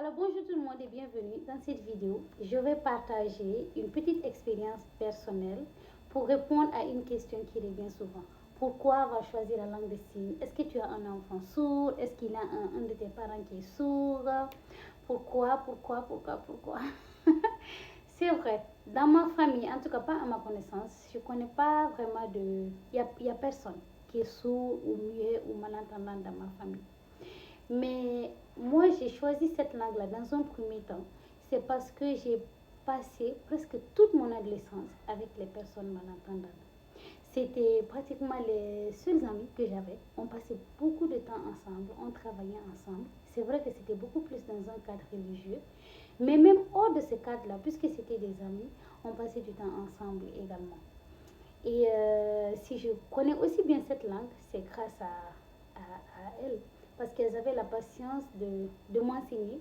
Alors bonjour tout le monde et bienvenue dans cette vidéo. Je vais partager une petite expérience personnelle pour répondre à une question qui revient souvent. Pourquoi avoir choisi la langue des signes? Est-ce que tu as un enfant sourd? Est-ce qu'il a un de tes parents qui est sourd? Pourquoi? C'est vrai, dans ma famille, en tout cas pas à ma connaissance, je ne connais pas vraiment de... Il y a personne qui est sourd ou muet ou malentendant dans ma famille. Mais moi, j'ai choisi cette langue-là dans un premier temps. C'est parce que j'ai passé presque toute mon adolescence avec les personnes malentendantes. C'était pratiquement les seuls amis que j'avais. On passait beaucoup de temps ensemble, on travaillait ensemble. C'est vrai que c'était beaucoup plus dans un cadre religieux. Mais même hors de ce cadre-là, puisque c'était des amis, on passait du temps ensemble également. Et si je connais aussi bien cette langue, c'est grâce à elle. Parce qu'elles avaient la patience de m'enseigner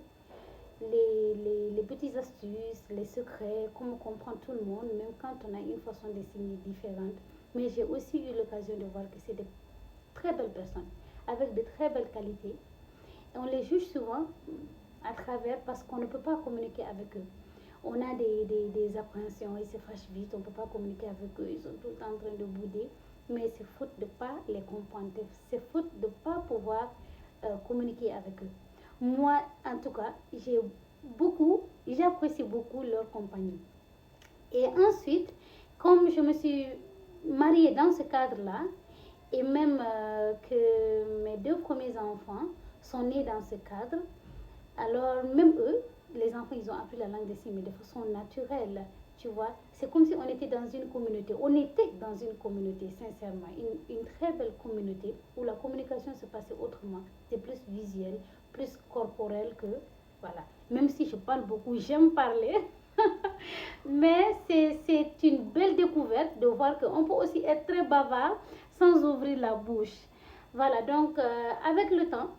les petites astuces, les secrets, comment comprendre tout le monde, même quand on a une façon de signer différente. Mais j'ai aussi eu l'occasion de voir que c'est de très belles personnes, avec de très belles qualités. Et on les juge souvent à travers parce qu'on ne peut pas communiquer avec eux. On a des appréhensions, ils se fâchent vite, on ne peut pas communiquer avec eux, ils sont tout le temps en train de bouder. Mais c'est faute de ne pas les comprendre, c'est faute de ne pas pouvoir communiquer avec eux. Moi, en tout cas, j'apprécie beaucoup leur compagnie. Et ensuite, comme je me suis mariée dans ce cadre-là, et même que mes deux premiers enfants sont nés dans ce cadre, alors même eux, les enfants, ils ont appris la langue des signes, mais de façon naturelle. Tu vois, c'est comme si on était dans une communauté. On était dans une communauté, sincèrement. Une très belle communauté où la communication se passait autrement. C'est plus visuel, plus corporel que... Voilà. Même si je parle beaucoup, j'aime parler. Mais c'est une belle découverte de voir qu'on peut aussi être très bavard sans ouvrir la bouche. Voilà, donc avec le temps,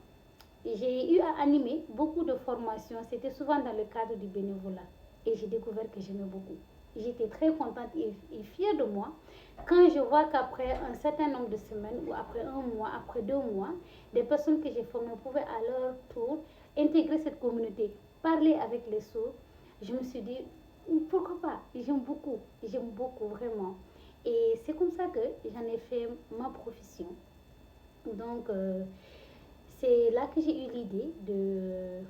j'ai eu à animer beaucoup de formations. C'était souvent dans le cadre du bénévolat. Et j'ai découvert que j'aimais beaucoup. J'étais très contente et fière de moi quand je vois qu'après un certain nombre de semaines ou après un mois, après 2 mois, des personnes que j'ai formées pouvaient à leur tour intégrer cette communauté, parler avec les sourds. Je me suis dit, pourquoi pas? J'aime beaucoup vraiment. Et c'est comme ça que j'en ai fait ma profession. Donc, c'est là que j'ai eu l'idée de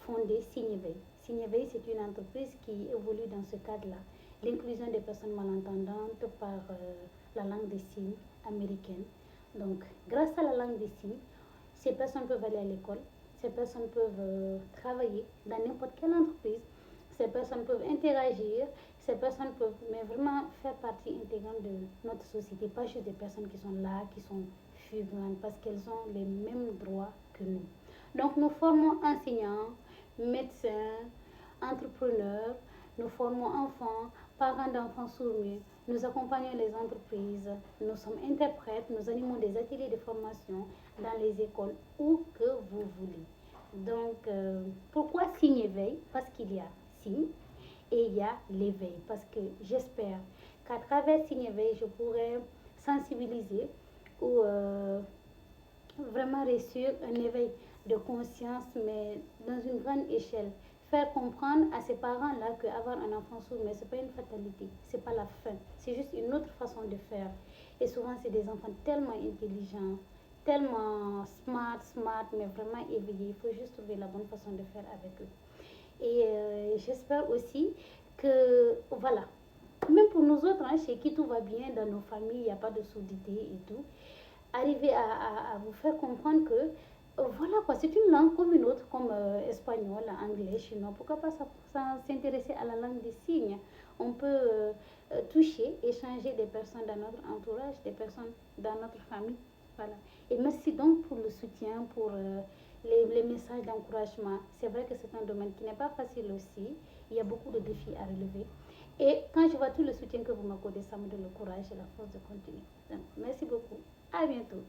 fonder Signeveil. Signeveil, c'est une entreprise qui évolue dans ce cadre-là. L'inclusion des personnes malentendantes par la langue des signes américaine. Donc, grâce à la langue des signes, ces personnes peuvent aller à l'école, ces personnes peuvent travailler dans n'importe quelle entreprise, ces personnes peuvent interagir, ces personnes peuvent mais vraiment faire partie intégrante de notre société, pas juste des personnes qui sont là, qui sont suivantes, parce qu'elles ont les mêmes droits que nous. Donc nous formons enseignants, médecins, entrepreneurs, nous formons enfants, parents d'enfants sourds-muets, nous accompagnons les entreprises, nous sommes interprètes, nous animons des ateliers de formation dans les écoles, où que vous voulez. Donc, pourquoi signe éveil? Parce qu'il y a signe et il y a l'éveil. Parce que j'espère qu'à travers signe éveil, je pourrais sensibiliser ou vraiment réussir un éveil de conscience, mais dans une grande échelle. Faire comprendre à ces parents-là qu'avoir un enfant sourd, mais ce n'est pas une fatalité, ce n'est pas la fin, c'est juste une autre façon de faire. Et souvent, c'est des enfants tellement intelligents, tellement smart, mais vraiment éveillés. Il faut juste trouver la bonne façon de faire avec eux. Et j'espère aussi que, voilà, même pour nous autres, hein, chez qui tout va bien, dans nos familles, il n'y a pas de soudité et tout, arriver à vous faire comprendre que voilà quoi, c'est une langue comme une autre, comme espagnol, anglais, chinois. Pourquoi pas s'intéresser à la langue des signes? On peut toucher, échanger des personnes dans notre entourage, des personnes dans notre famille. Voilà. Et merci donc pour le soutien, pour les messages d'encouragement. C'est vrai que c'est un domaine qui n'est pas facile aussi. Il y a beaucoup de défis à relever. Et quand je vois tout le soutien que vous m'accordez, ça me donne le courage et la force de continuer. Donc, merci beaucoup. À bientôt.